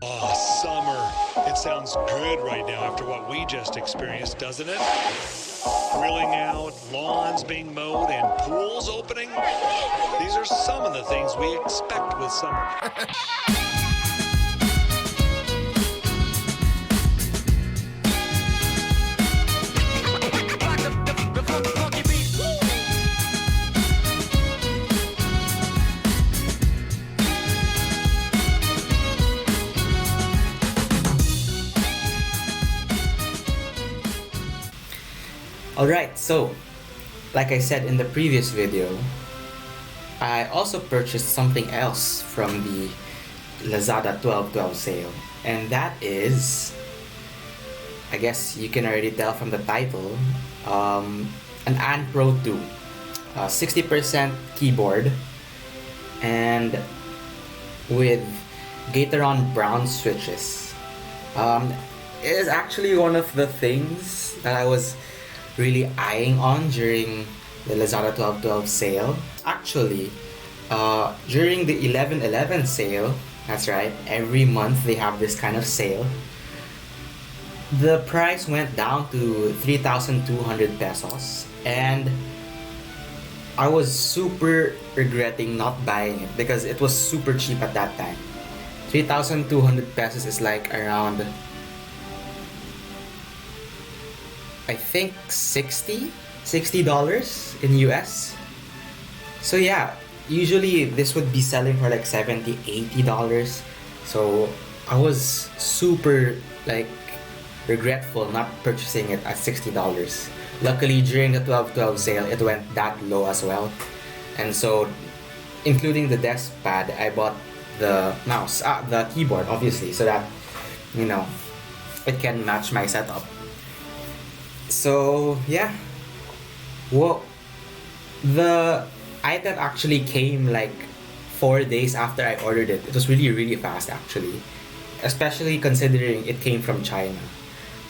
Oh, summer. It sounds good right now after what we just experienced, doesn't it? Grilling out, lawns being mowed, and pools opening. These are some of the things we expect with summer. Alright, so like I said in the previous video, I also purchased something else from the Lazada 12/12 sale, and that is, I guess you can already tell from the title, an Pro 2, 60% keyboard, and with Gateron Brown switches. It is actually one of the things that I was really eyeing on during the Lazada 12/12 sale. Actually, during the 11/11 sale, that's right, every month they have this kind of sale, the price went down to 3,200 pesos, and I was super regretting not buying it because it was super cheap at that time. 3,200 pesos is like around, I think $60 in US. So yeah, usually this would be selling for like $70-$80. So I was super like regretful not purchasing it at $60. Luckily during the 12/12 sale it went that low as well. And so including the desk pad, I bought the mouse, the keyboard obviously, so that, you know, it can match my setup. So yeah, well, the item actually came like 4 days after I ordered it. It was really fast actually, especially considering it came from China.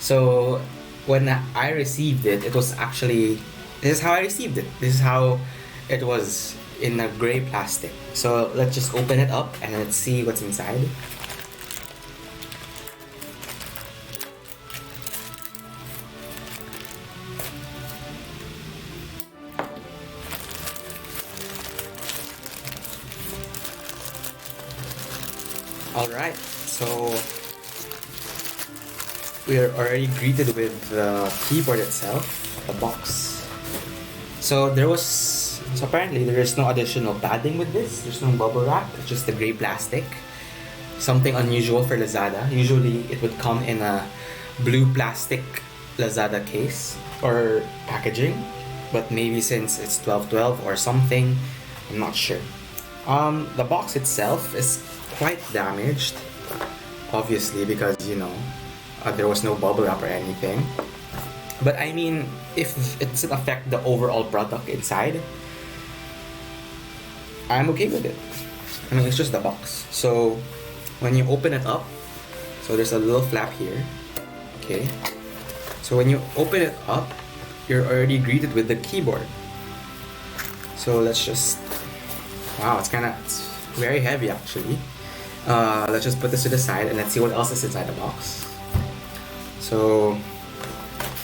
So when I received it, it was actually, this is how I received it. This is how it was, in a gray plastic. So let's just open it up and let's see what's inside. Alright, so we are already greeted with the keyboard itself, the box. So apparently there is no additional padding with this. There's no bubble wrap, it's just the gray plastic. Something unusual for Lazada. Usually it would come in a blue plastic Lazada case or packaging, but maybe since it's 12/12 or something, I'm not sure. The box itself is quite damaged, obviously, because, you know, there was no bubble wrap or anything. But I mean, if it doesn't affect the overall product inside, I'm okay with it. I mean, it's just the box. So when you open it up, so there's a little flap here, okay? So when you open it up, you're already greeted with the keyboard. So let's just, wow, it's very heavy actually. Let's just put this to the side and let's see what else is inside the box. So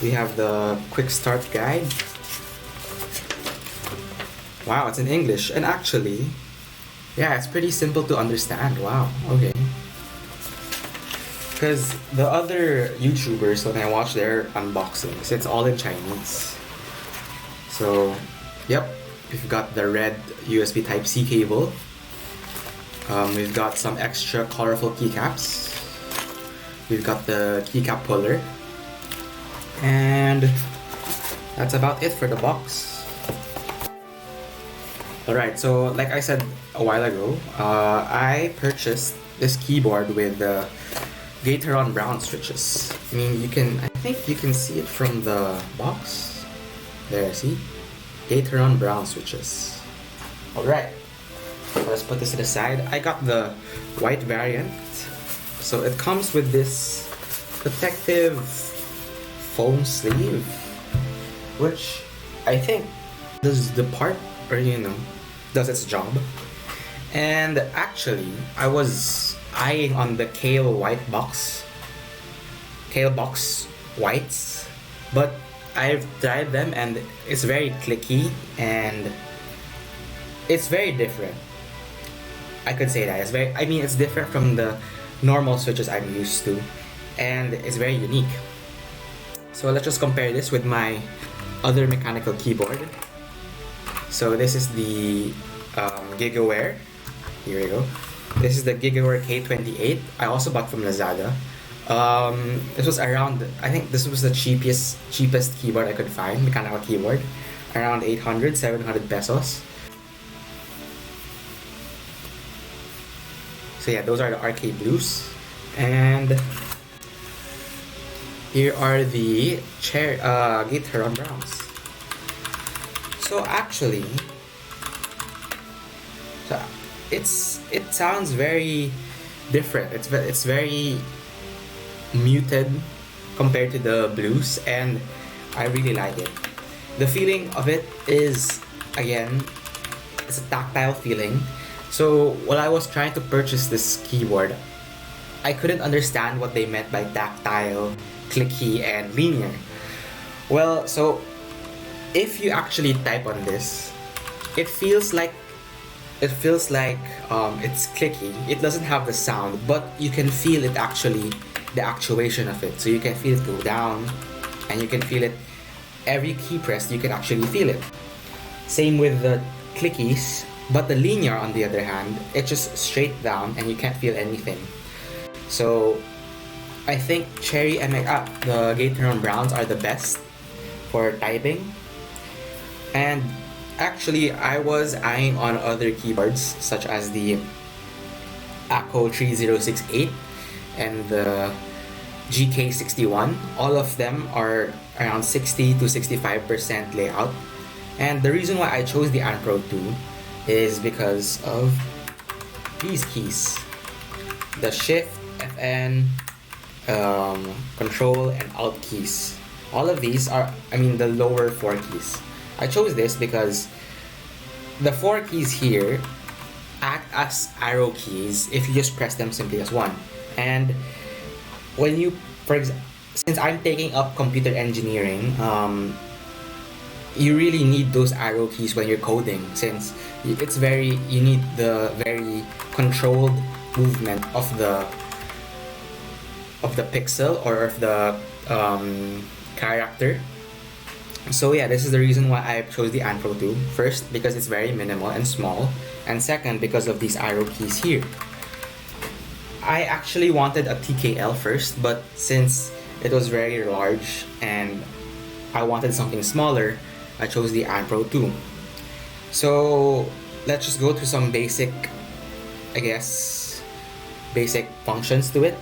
we have the quick start guide. Wow, it's in English, and actually, yeah, it's pretty simple to understand. Wow, okay. Because the other YouTubers, when I watch their unboxings, it's all in Chinese. So, yep, we've got the red USB Type-C cable. We've got some extra colorful keycaps. We've got the keycap puller. And that's about it for the box. Alright, so like I said a while ago, I purchased this keyboard with the Gateron Brown switches. I mean, I think you can see it from the box. There, see? Gateron Brown switches. Alright. Let's put this to the side. I got the white variant. So it comes with this protective foam sleeve, which I think does the part, or, you know, does its job. And actually, I was eyeing on the Kale box whites, but I've tried them and it's very clicky and it's very different. I could say that it's different from the normal switches I'm used to, and it's very unique. So let's just compare this with my other mechanical keyboard. So this is the GigaWare. Here we go. This is the GigaWare K28. I also bought from Lazada. This was around, I think this was the cheapest keyboard I could find, mechanical keyboard. Around 700 pesos. So yeah, those are the arcade blues. And here are the Gateron Browns. So actually, it sounds very different. It's very muted compared to the blues, and I really like it. The feeling of it is, again, it's a tactile feeling. So while I was trying to purchase this keyboard, I couldn't understand what they meant by tactile, clicky, and linear. Well, so if you actually type on this, it feels like it's clicky. It doesn't have the sound, but you can feel it actually, the actuation of it. So you can feel it go down, and you can feel it every key press. You can actually feel it. Same with the clickies, but the linear, on the other hand, it's just straight down, and you can't feel anything. So I think the Gateron Browns are the best for typing. And actually, I was eyeing on other keyboards such as the ACO 3068 and the GK61. All of them are around 60 to 65% layout. And the reason why I chose the Anpro 2 is because of these keys. The Shift, FN, Control, and Alt keys. All of these are, the lower 4 keys. I chose this because the 4 keys here act as arrow keys if you just press them simply as one. And when you, since I'm taking up computer engineering, you really need those arrow keys when you're coding, since you need the very controlled movement of the pixel or of the character. So yeah, this is the reason why I chose the Anpro 2. First, because it's very minimal and small, and second, because of these arrow keys here. I actually wanted a TKL first, but since it was very large and I wanted something smaller, I chose the Anpro 2. So let's just go to some basic functions to it.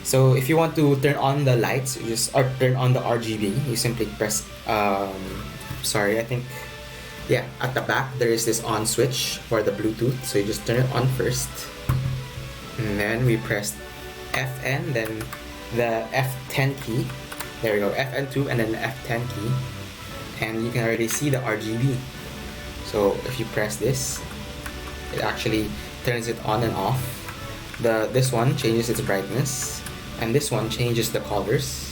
So if you want to turn on the lights, or turn on the RGB, you simply press, at the back there is this on switch for the Bluetooth. So you just turn it on first, and then we press FN, then the F10 key. There we go, FN2, and then the F10 key, and you can already see the RGB. So if you press this, it actually turns it on and off. This one changes its brightness, and this one changes the colors.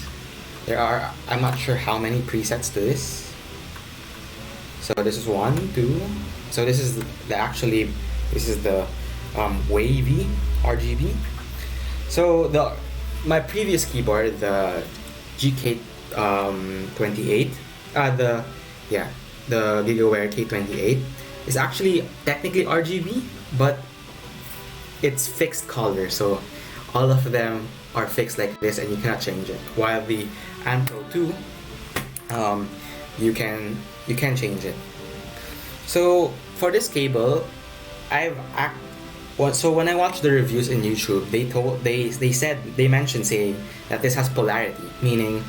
I'm not sure how many presets to this. So this is 1, 2. So this is the wavy RGB. So my previous keyboard, the GK28, the GigaWare K28, is actually technically RGB, but it's fixed color. So all of them are fixed like this, and you cannot change it. While the Anpro 2, you can change it. So for this cable, so when I watched the reviews in YouTube, they mentioned saying that this has polarity, meaning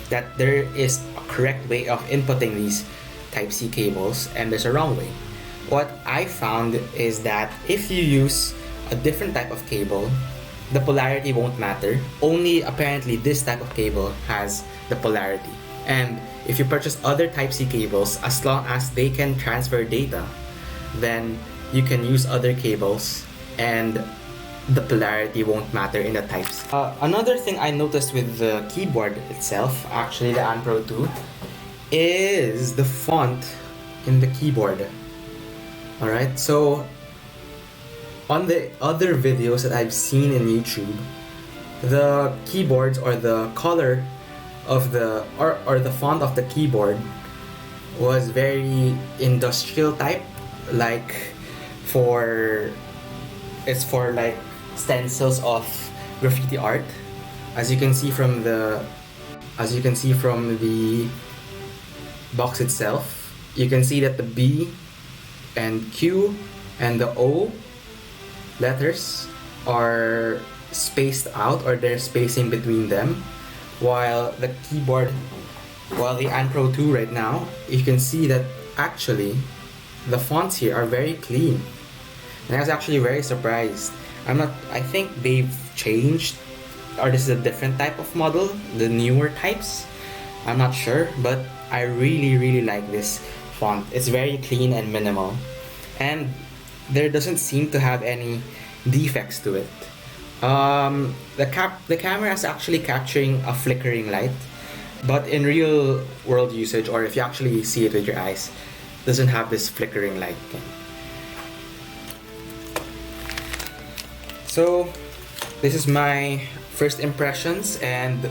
that there is a correct way of inputting these Type-C cables and there's a wrong way. What I found is that if you use a different type of cable, the polarity won't matter. Only apparently this type of cable has the polarity. And if you purchase other Type-C cables, as long as they can transfer data, then you can use other cables and the polarity won't matter in the types. Another thing I noticed with the keyboard itself, actually the Anpro 2, is the font in the keyboard. Alright, so on the other videos that I've seen in YouTube, the keyboards or the color of the or the font of the keyboard was very industrial type, like it's for like stencils of graffiti art. As you can see from the box itself, you can see that the B and Q and the O letters are spaced out, or there's spacing between them, while the Anpro 2 right now, you can see that actually the fonts here are very clean. And I was actually very surprised. I think they've changed, or this is a different type of model, the newer types. I'm not sure, but I really like this font. It's very clean and minimal, and there doesn't seem to have any defects to it. The camera is actually capturing a flickering light, but in real world usage, or if you actually see it with your eyes, doesn't have this flickering light thing. So this is my first impressions and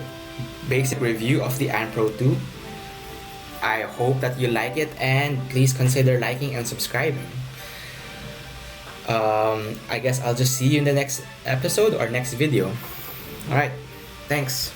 basic review of the Anpro 2. I hope that you like it, and please consider liking and subscribing. I guess I'll just see you in the next episode or next video. Alright, thanks.